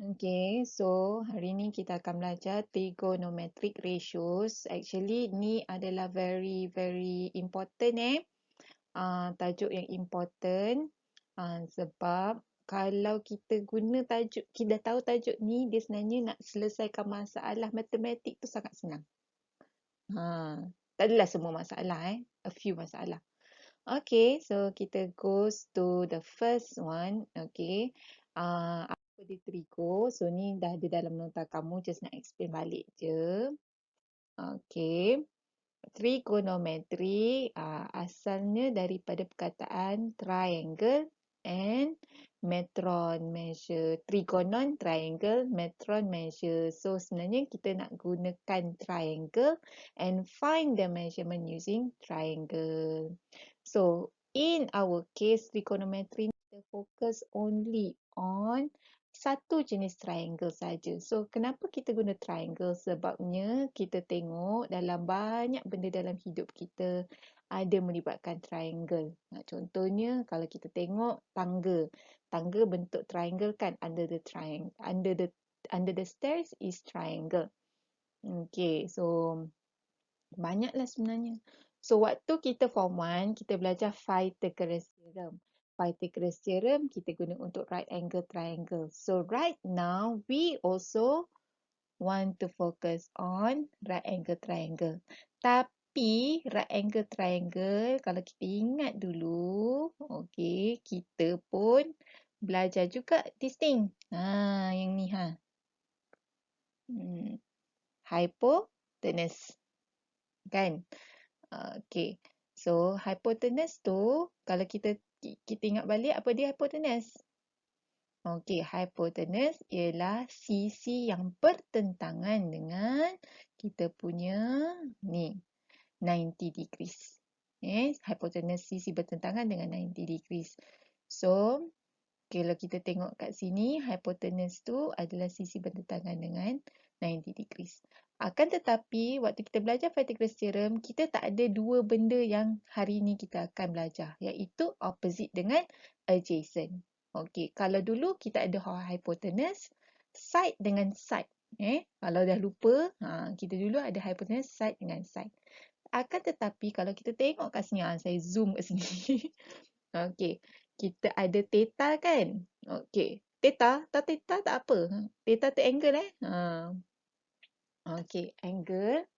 Okay, so hari ni kita akan belajar trigonometric ratios. Actually, ni adalah very important. Tajuk yang important. Sebab kalau kita guna tajuk, kita tahu tajuk ni, dia sebenarnya nak selesaikan masalah matematik tu sangat senang. Tak adalah semua masalah. A few masalah. Okay, so kita goes to the first one. Okay. Apa dia trigo? So ni dah ada dalam nota kamu, just nak explain balik je. Okay. Trigonometry asalnya daripada perkataan triangle and metron measure. Trigonon, triangle, metron measure. So sebenarnya kita nak gunakan triangle and find the measurement using triangle. So in our case, trigonometry kita focus only on satu jenis triangle saja. So kenapa kita guna triangle? Sebabnya kita tengok dalam banyak benda dalam hidup kita ada melibatkan triangle. Contohnya kalau kita tengok tangga. Tangga bentuk triangle kan, under the triangle, under the stairs is triangle. Okay, so banyaklah sebenarnya. So waktu kita form 1, kita belajar Pythagoras theorem. Pythagoras theorem kita guna untuk right angle triangle. So right now we also want to focus on right angle triangle. Tapi right angle triangle kalau kita ingat dulu, okay, kita pun belajar juga distinct. Yang ni Hypotenuse. Kan? Okay. So hypotenuse tu kalau kita ingat balik apa dia hypotenuse? Okey, hypotenuse ialah sisi yang bertentangan dengan kita punya ni 90 degrees. Hypotenuse sisi bertentangan dengan 90 degrees. So, kalau kita tengok kat sini, hypotenuse tu adalah sisi bertentangan dengan 90 degrees. Akan tetapi, waktu kita belajar Pythagoras theorem, kita tak ada dua benda yang hari ini kita akan belajar, iaitu opposite dengan adjacent. Okey, kalau dulu kita ada hypotenuse, side dengan side. Kalau dah lupa, kita dulu ada hypotenuse side dengan side. Akan tetapi, kalau kita tengok kat sini, saya zoom kat sini. Okey, kita ada theta kan? Okey, theta tak apa. Theta tu angle Okey, angle.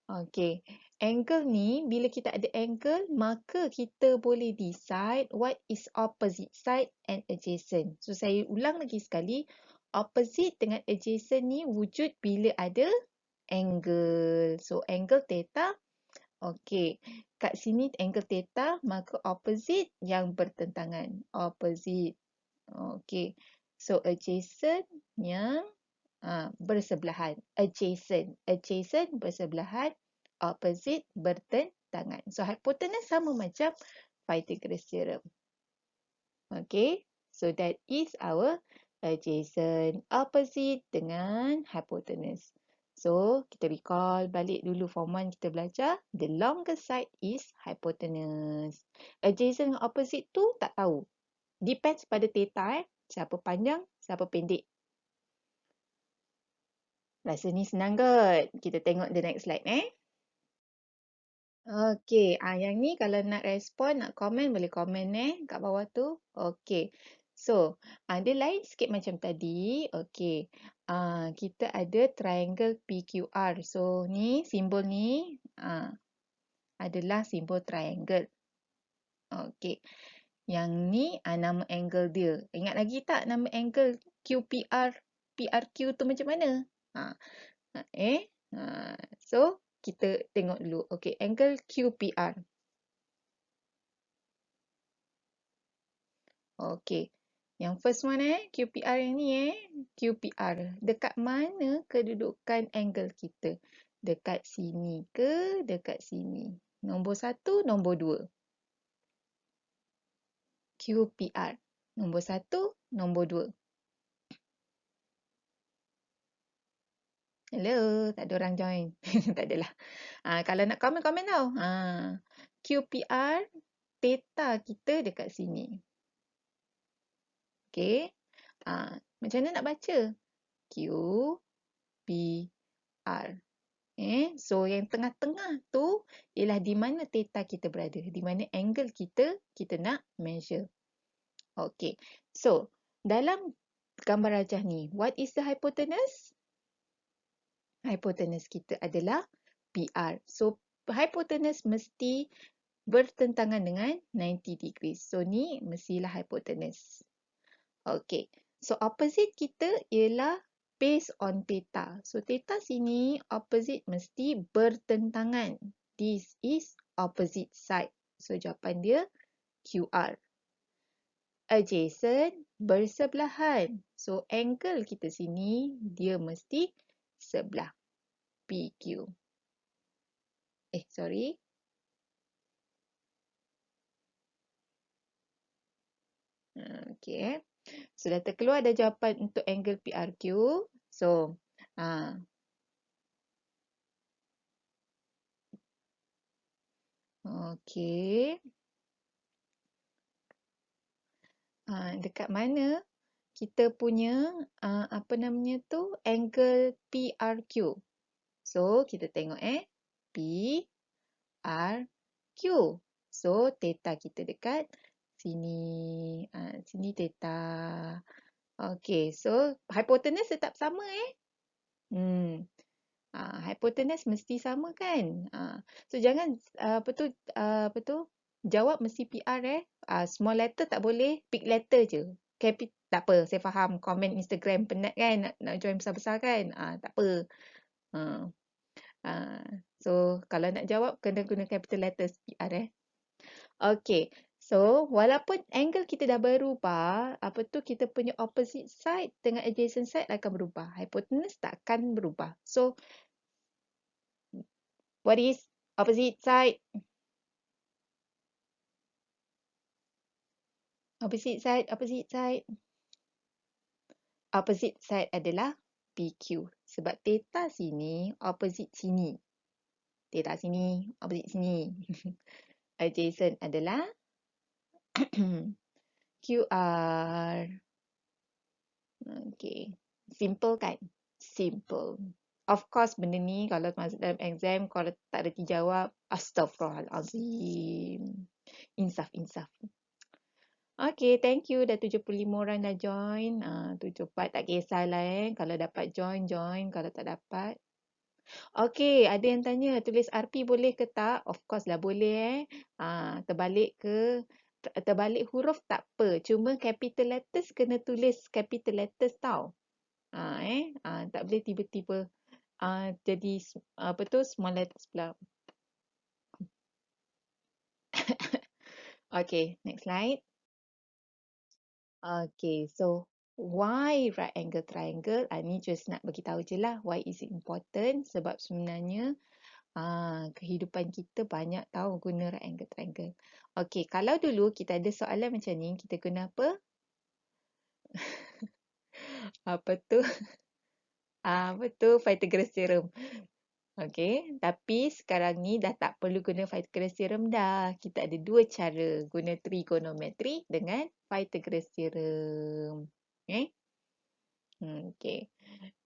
Okey, angle ni bila kita ada angle, maka kita boleh decide what is opposite side and adjacent. So saya ulang lagi sekali, opposite dengan adjacent ni wujud bila ada angle. So angle theta. Okey, kat sini angle theta, maka opposite yang bertentangan. Opposite. Okey. So adjacent yang bersebelahan. Adjacent. Adjacent bersebelahan. Opposite bertentangan. So hypotenuse sama macam Pythagoras theorem. Okay. So that is our adjacent. Opposite dengan hypotenuse. So kita recall balik dulu form 1 kita belajar. The longest side is hypotenuse. Adjacent dengan opposite tu tak tahu. Depends pada theta. Siapa panjang, siapa pendek. Rasa ni senang kot. Kita tengok the next slide Okey, yang ni kalau nak respon, nak komen, boleh komen kat bawah tu. Okey. So, dia lain sikit macam tadi. Okey. Kita ada triangle PQR. So, ni simbol ni adalah simbol triangle. Okey. Yang ni nama angle dia. Ingat lagi tak nama angle QPR, PRQ tu macam mana? So, kita tengok dulu. Okey, angle QPR. Okey. Yang first one QPR yang ni QPR. Dekat mana kedudukan angle kita? Dekat sini ke dekat sini? Nombor 1, nombor 2. QPR. Nombor 1, nombor 2. Hello, tak ada orang join. Tak adalah. Kalau nak komen tau. QPR, theta kita dekat sini. Okey. Macam mana nak baca? Q, P, R. So yang tengah-tengah tu ialah di mana theta kita berada, di mana angle kita nak measure. Okay, so dalam gambar rajah ni, what is the hypotenuse? Hypotenuse kita adalah PR. So hypotenuse mesti bertentangan dengan 90 degrees. So ni mestilah hypotenuse. Okay, so opposite kita ialah based on theta. So theta sini opposite mesti bertentangan. This is opposite side. So jawapan dia QR. Adjacent bersebelahan. So angle kita sini dia mesti sebelah PQ. Sorry. Okay. So dah terkeluar ada jawapan untuk angle PRQ. So, okay. Dekat mana kita punya apa namanya tu angle PRQ. So kita tengok PRQ. So theta kita dekat sini. Sini theta. Okay, so hypotenuse tetap sama hypotenuse mesti sama kan? So jangan apa tu jawab mesti PR small letter tak boleh, big letter je. Tak apa, saya faham komen Instagram penat kan nak join besar-besar kan? Tak apa. So kalau nak jawab kena guna capital letters PR Okay. So, walaupun angle kita dah berubah, kita punya opposite side dengan adjacent side akan berubah. Hypotenuse takkan berubah. So, what is opposite side? Opposite side, opposite side. Opposite side adalah PQ. Sebab theta sini, opposite sini. Theta sini, opposite sini. Adjacent adalah QR. Okay. Simple kan? Simple. Of course, benda ni kalau masuk dalam exam, kalau tak reti jawab, astaghfirullahalazim. Insaf. Okay, thank you. Dah 75 orang dah join. 74 tak kisahlah Kalau dapat join. Kalau tak dapat. Okay, ada yang tanya tulis RP boleh ke tak? Of course lah boleh Terbalik huruf tak apa. Cuma capital letters kena tulis capital letters tau. Tak boleh tiba-tiba jadi small letters pula. Okay, next slide. Okay, so why right angle triangle? Ni just nak bagi tahu je lah why is it important. Sebab sebenarnya kehidupan kita banyak tahu guna right angle triangle. Okay, kalau dulu kita ada soalan macam ni, kita guna apa? Apa tu? Pythagoras theorem. Okay, tapi sekarang ni dah tak perlu guna Pythagoras theorem dah. Kita ada dua cara, guna trigonometri dengan Pythagoras theorem. Okay.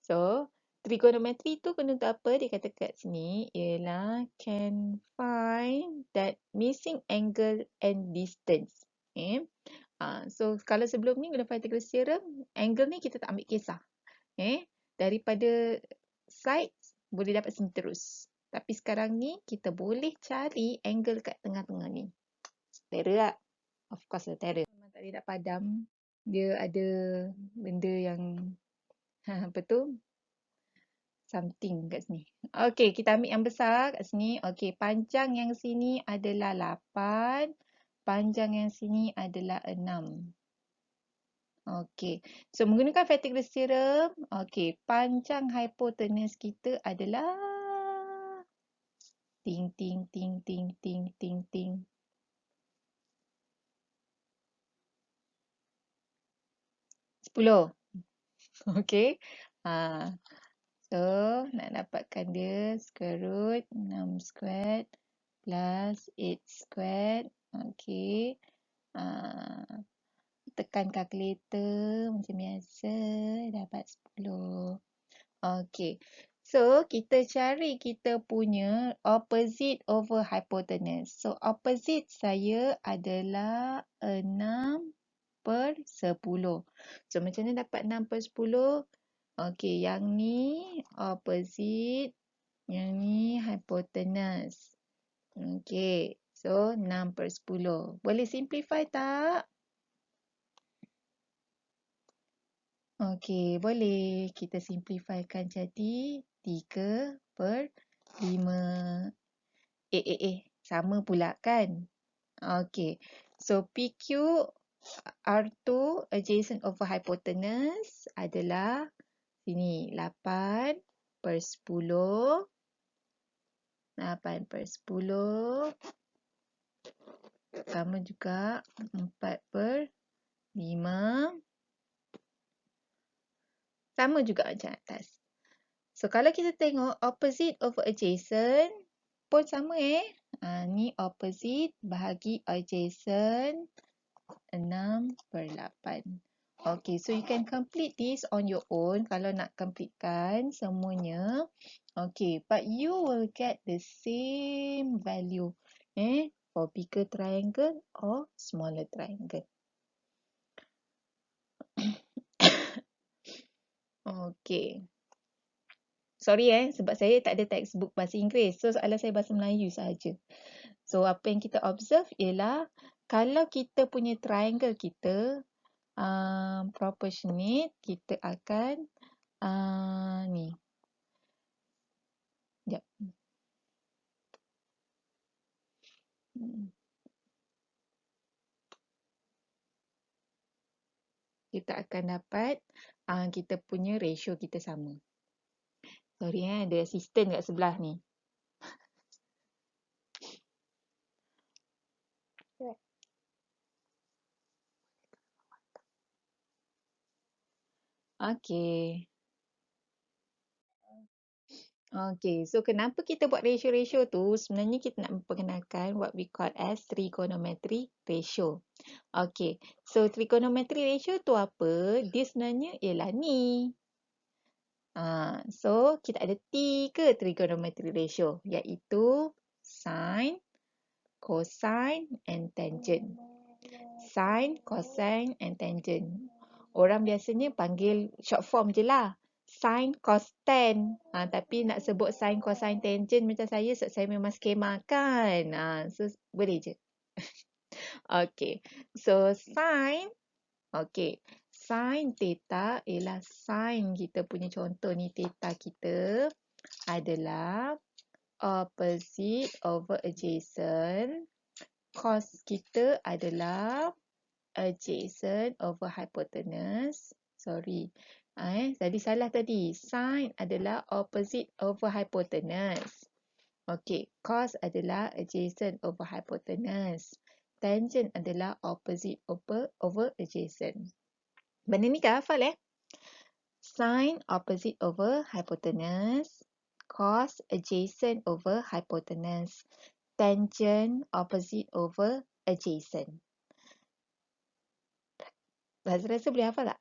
So, trigonometri tu guna untuk apa? Dia kata kat sini ialah can find that missing angle and distance. So, kalau sebelum ni guna Pythagoras theorem, angle ni kita tak ambil kisah. Daripada sides boleh dapat sini terus. Tapi sekarang ni kita boleh cari angle kat tengah-tengah ni. Terror tak? Of course lah terror. Memang tak boleh nak padam. Dia ada benda yang something kat sini. Okay, kita ambil yang besar kat sini. Okay, panjang yang sini adalah 8. Panjang yang sini adalah 6. Okay, so menggunakan Pythagoras theorem, okay, panjang hypotenuse kita adalah ting. 10. Okay. So, nak dapatkan dia square root 6 squared plus 8 squared. Okay. tekan kalkulator macam biasa, dapat 10. Okey. So, kita cari kita punya opposite over hypotenuse. So, opposite saya adalah 6/10. So, macam mana dapat 6/10? Okey, yang ni opposite, yang ni hypotenuse. Okey, so 6/10. Boleh simplify tak? Okey, boleh. Kita simplifykan jadi 3/5. Sama pula kan? Okey. So, PQ R2 adjacent over hypotenuse adalah sini 8/10. 8/10 sama juga 4/5. Sama juga macam atas. So, kalau kita tengok opposite over adjacent pun sama ni opposite bahagi adjacent 6/8. Okay, so you can complete this on your own kalau nak completekan semuanya. Okay, but you will get the same value for bigger triangle or smaller triangle. Okay. Sorry sebab saya tak ada textbook bahasa Inggeris. So, soalan saya bahasa Melayu sahaja. So, apa yang kita observe ialah kalau kita punya triangle kita proportionate, kita akan ni. Sekejap. Kita akan dapat kita punya ratio kita sama. Sorry ada assistant kat sebelah ni. Okay. Okay, so kenapa kita buat ratio-ratio tu? Sebenarnya kita nak memperkenalkan what we call as trigonometry ratio. Okay, so trigonometry ratio tu apa? Dia sebenarnya ialah ni. So, kita ada 3 trigonometry ratio iaitu sine, cosine and tangent. Sine, cosine and tangent. Orang biasanya panggil short form je lah. Sin, cos, tan. Tapi nak sebut sin, cosine, tangent macam saya, sebab saya memang skema kan. So, boleh je. Okay. So, sin. Okay. Sin theta ialah sin kita punya contoh ni, theta kita adalah opposite over adjacent. Cos kita adalah adjacent over hypotenuse. Sorry. Tadi salah tadi. Sin adalah opposite over hypotenuse. Okey. Cos adalah adjacent over hypotenuse. Tangent adalah opposite over adjacent. Benda ni kan hafal Sin opposite over hypotenuse. Cos adjacent over hypotenuse. Tangent opposite over adjacent. Rasa-rasa boleh hafal tak?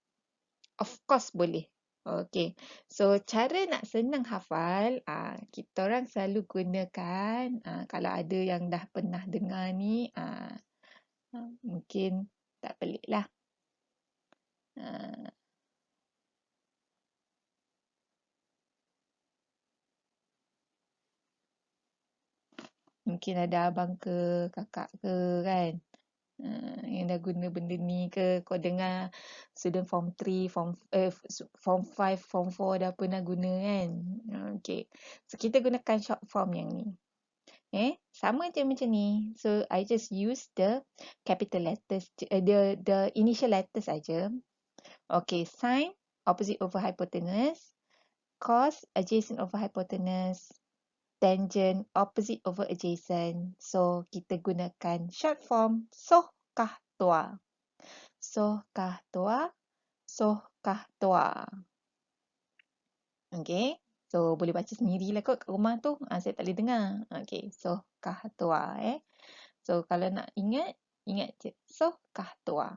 Of course boleh. Okay. So, cara nak senang hafal, kita orang selalu gunakan, kalau ada yang dah pernah dengar ni, mungkin tak pelik lah. Mungkin ada abang ke kakak ke kan, yang dah guna benda ni ke, kau dengar student form 3, form 5, form 4 dah pernah guna kan. Okay. So, kita gunakan short form yang ni. Sama je macam ni. So, I just use the capital letters, the initial letters saja. Okay, sin opposite over hypotenuse, cos adjacent over hypotenuse, tangent opposite over adjacent. So, kita gunakan short form soh kah tua. Soh kah tua, soh kah tua. Okay. So, boleh baca sendirilah kot kat rumah tu. Saya tak boleh dengar. Okay. Soh kah tua. So, kalau nak ingat je. Soh kah tua.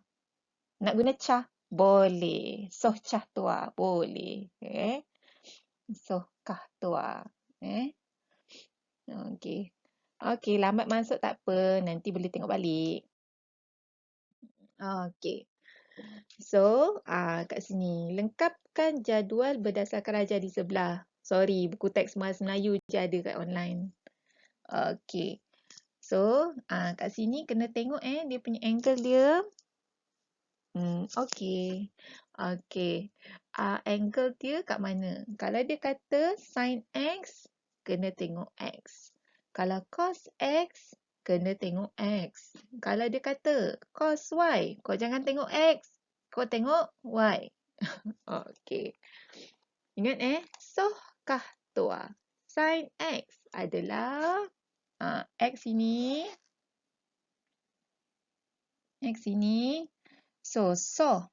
Nak guna cah? Boleh. Soh cah tua? Boleh. Soh kah tua? Okey. Okey, lambat masuk tak apa. Nanti boleh tengok balik. Okey. So, kat sini. Lengkapkan jadual berdasarkan raja di sebelah. Sorry, buku teks Bahasa Melayu je ada kat online. Okey. So, kat sini kena tengok dia punya angle dia. Okey. Okey. Angle dia kat mana? Kalau dia kata sin X, kena tengok X. Kalau cos X, kena tengok X. Kalau dia kata cos Y, kau jangan tengok X. Kau tengok Y. Okey. Ingat soh kah tua? Sin X adalah X ini. X ini. So, soh.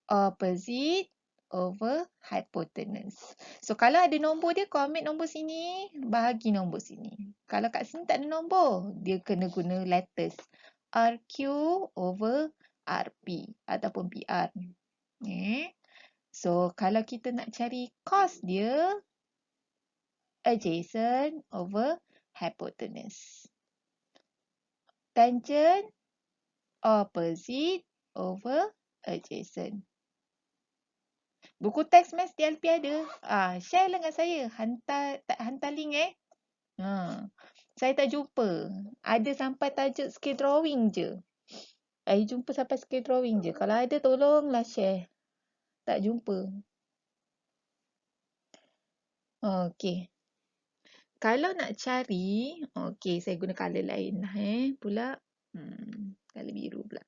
Opposite over hypotenuse. So, kalau ada nombor dia, kau ambil nombor sini, bahagi nombor sini. Kalau kat sini tak ada nombor, dia kena guna letters. RQ over RP ataupun PR. So, kalau kita nak cari cos dia, adjacent over hypotenuse. Tangent, opposite over adjacent. Buku teks Maths DLP ada. Share lah dengan saya. Hantar link Saya tak jumpa. Ada sampai tajuk skill drawing je. Jumpa sampai skill drawing je. Kalau ada tolonglah share. Tak jumpa. Okey. Kalau nak cari, okey, saya guna color lain lah pula. Color biru pula.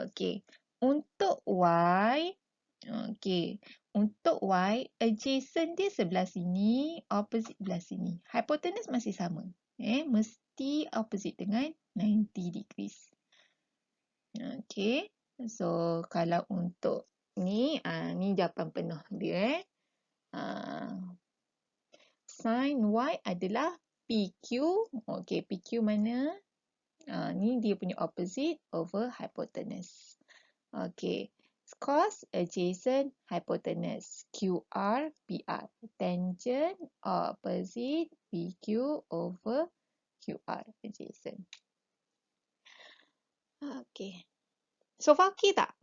Okey. Untuk Y, okey. Untuk Y, adjacent dia sebelah sini, opposite belah sini. Hypotenuse masih sama. Mesti opposite dengan 90 degrees. Okey. So, kalau untuk ni, ni jawapan penuh dia. Sin Y adalah PQ. Okey, PQ mana? Ni dia punya opposite over hypotenuse. Okey. Cos adjacent hypotenuse. QR, PR. Tangent opposite PQ over QR adjacent. Okey. So far okey tak?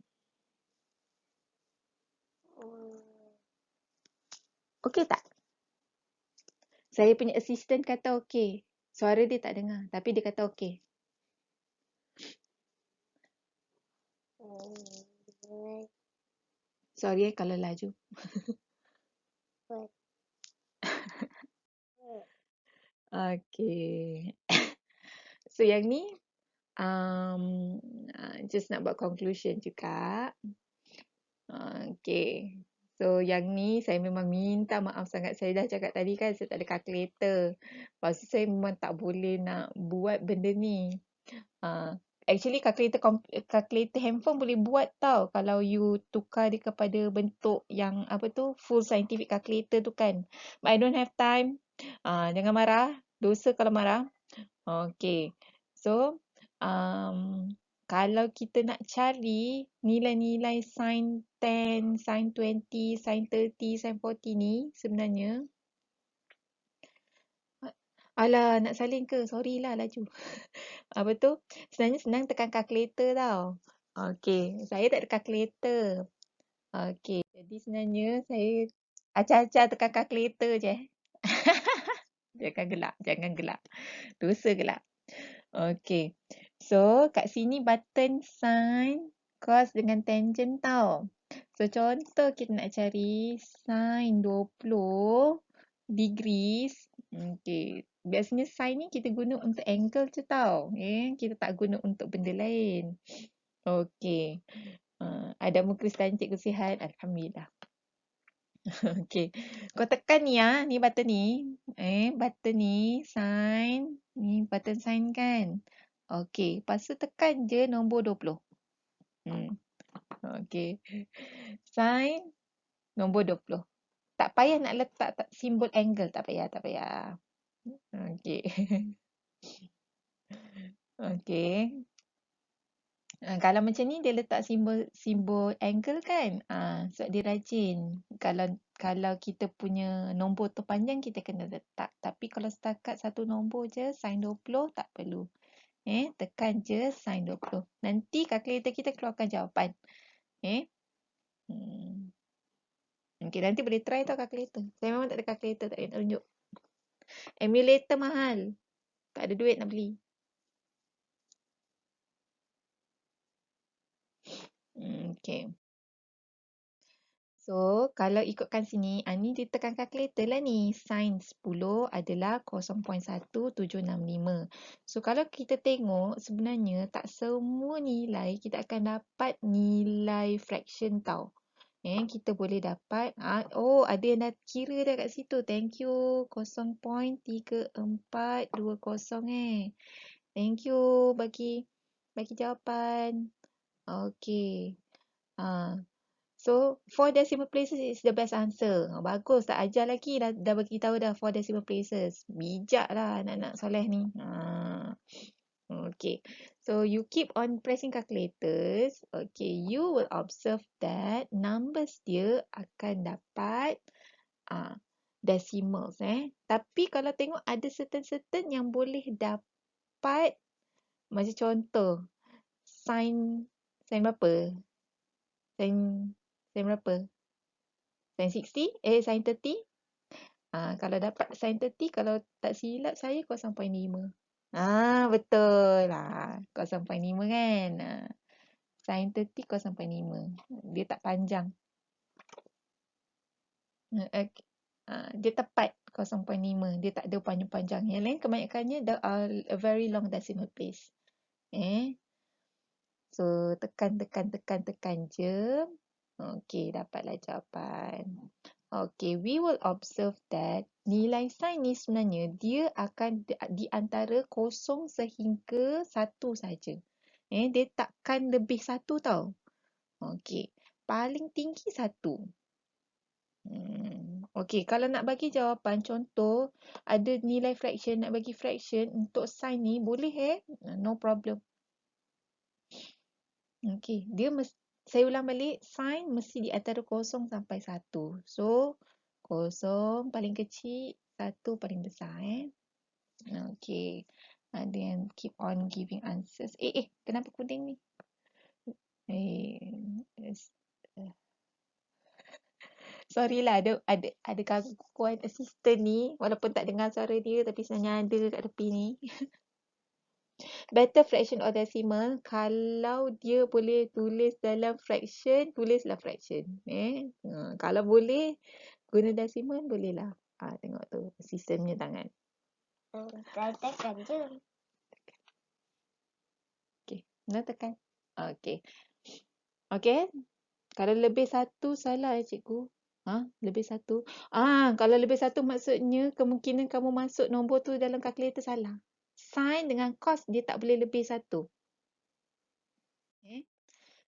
Okey tak? Saya punya assistant kata okey. Suara dia tak dengar. Tapi dia kata okey. Sorry kalau laju. Okay. So yang ni just nak buat conclusion juga. Okay. So yang ni saya memang minta maaf sangat. Saya dah cakap tadi kan saya tak ada calculator. Lepas tu saya memang tak boleh nak buat benda ni. Actually calculator handphone boleh buat tau kalau you tukar dia kepada bentuk yang apa tu full scientific calculator tu kan. But I don't have time. Jangan marah. Dosa kalau marah. Okay. So, kalau kita nak cari nilai-nilai sin 10, sin 20, sin 30, sin 40 ni sebenarnya. Alah, nak salin ke? Sorry lah, laju. Apa tu? Sebenarnya senang tekan calculator tau. Okay, saya tak ada calculator. Okay, jadi sebenarnya saya acah-acah tekan calculator je. Jangan gelak. Dosa gelak. Okay. So, kat sini button sin, cos dengan tangent tau. So, contoh kita nak cari sin 20 degrees. Okay. Biasanya sin ni kita guna untuk angle je tau. Kita tak guna untuk benda lain. Okay. Ada muka cantik ku sihat. Alhamdulillah. Okay. Kau tekan ni ni button ni. Button ni, sin. Ni button sin kan. Okay. Lepas tu tekan je nombor 20. Okay. Sin nombor 20. Tak payah nak letak simbol angle. Tak payah. Okay. Okay. Kalau macam ni dia letak simbol angle kan. Sebab dia rajin. Kalau kita punya nombor tu panjang kita kena letak. Tapi kalau setakat satu nombor je sin 20 tak perlu. Tekan je sin 20. Nanti kalkulator kita keluarkan jawapan. Okey, nanti boleh try tau kalkulator. Saya memang tak ada kalkulator, tak boleh nak tunjuk. Emulator mahal. Tak ada duit nak beli. Okey. So, kalau ikutkan sini, ni dia tekan kalkulator lah ni. Sin 10 adalah 0.1765. So, kalau kita tengok, sebenarnya tak semua nilai kita akan dapat nilai fraction tau. Kita boleh dapat, ada yang dah kira dah kat situ. Thank you. 0.3420 Thank you bagi jawapan. Okay. So, 4 decimal places is the best answer. Bagus, tak ajar lagi. Dah bagi tahu dah 4 decimal places. Bijak lah anak-anak soleh ni. Okay. So, you keep on pressing calculators. Okay, you will observe that numbers dia akan dapat decimals. Tapi kalau tengok ada certain yang boleh dapat, macam contoh, sin berapa? Sin berapa? Sin 60? Sin 30? Kalau dapat sin 30, kalau tak silap saya 0.5. Betul lah. 0.5 kan? Sin 30 0.5. Dia tak panjang. Dia tepat 0.5. Dia tak ada panjang-panjang. Yang lain kebanyakannya a very long decimal place. So, tekan je. Okey, dapatlah jawapan. Okay, we will observe that nilai sin ni sebenarnya dia akan di antara 0 sehingga 1 saja. Dia takkan lebih 1 tau. Okay, paling tinggi 1. Okay, kalau nak bagi jawapan, contoh ada nilai fraction, nak bagi fraction untuk sin ni boleh no problem. Okay, saya ulang balik, sin mesti di antara 0 sampai 1. So, 0 paling kecil, 1 paling besar. Okay. Ada yang keep on giving answers. Kenapa kuning ni? Sorry lah, ada gangguan assistant ni. Walaupun tak dengar suara dia, tapi sebenarnya ada kat tepi ni. Better fraction or decimal, kalau dia boleh tulis dalam fraction, tulislah fraction. Kalau boleh guna decimal, bolehlah. Tengok tu, sistemnya tangan. Tekan je. Okay, nak tekan. Okay. Okay. Kalau lebih 1 salah cikgu. Lebih 1. Kalau lebih 1 maksudnya kemungkinan kamu masuk nombor tu dalam kalkulator salah. Sin dengan cos dia tak boleh lebih 1.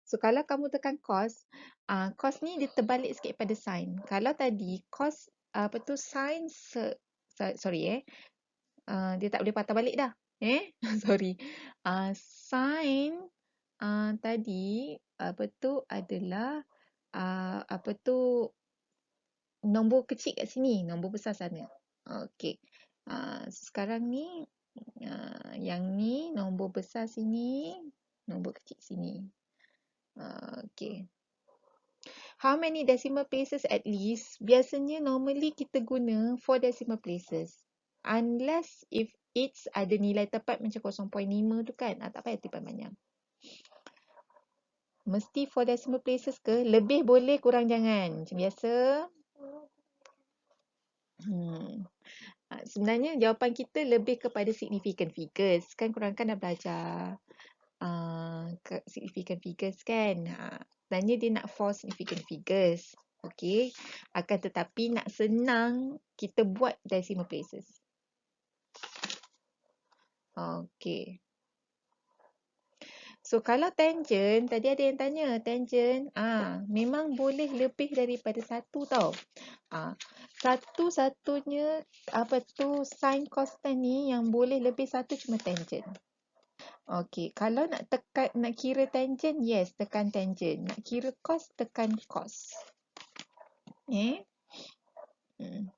So kalau kamu tekan cos, cos ni dia terbalik sikit pada sin. Kalau tadi cos sin dia tak boleh patah balik dah. Sorry. Sin tadi adalah nombor kecil kat sini, nombor besar sana. Okey. Sekarang ni yang ni nombor besar sini, nombor kecil sini. Okay. How many decimal places at least? Biasanya normally kita guna 4 decimal places. Unless if it's ada nilai tepat macam 0.5 tu kan. Tak payah tipan banyak. Mesti 4 decimal places ke? Lebih boleh, kurang jangan. Macam biasa. Sebenarnya jawapan kita lebih kepada significant figures. Kan korang kan dah belajar significant figures kan. Sebenarnya dia nak 4 significant figures. Okay. Akan tetapi nak senang, kita buat decimal places. Okay. So kalau tangent, tadi ada yang tanya, tangent, memang boleh lebih daripada 1 tau. Satu-satunya sin constant ni yang boleh lebih 1 cuma tangent. Okey, kalau nak kira tangent, yes, tekan tangent. Nak kira cos, tekan cos. Eh? Hmm.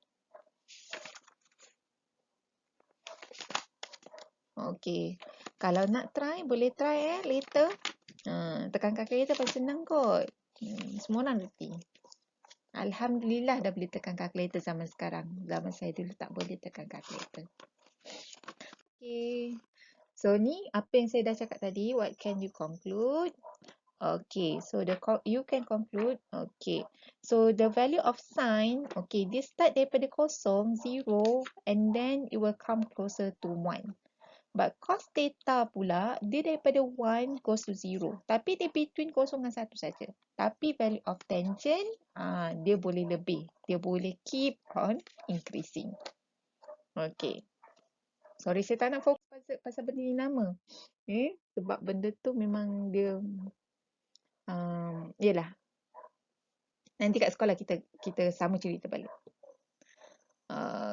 Okey. Kalau nak try, boleh try later. Tekan calculator paling senang kot. Semua orang reti. Alhamdulillah dah boleh tekan calculator zaman sekarang. Zaman saya dulu tak boleh tekan calculator. Okey. So ni apa yang saya dah cakap tadi, what can you conclude? Okay, so you can conclude. Okay, so the value of sine, okay, dia start daripada kosong, 0, and then it will come closer to 1. But cos theta pula, dia daripada 1 goes to 0. Tapi dia between kosong dengan 1 saja. Tapi value of tangent, dia boleh lebih. Dia boleh keep on increasing. Okay. Sorry, saya tak nak fokus pasal benda ni nama. Sebab benda tu memang dia yelah, nanti kat sekolah kita sama cerita balik.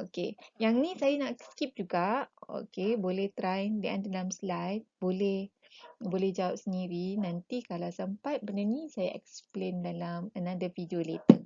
Okay, yang ni saya nak skip juga. Okay, boleh try di dalam slide, boleh jawab sendiri. Nanti kalau sempat benda ni saya explain dalam another video later.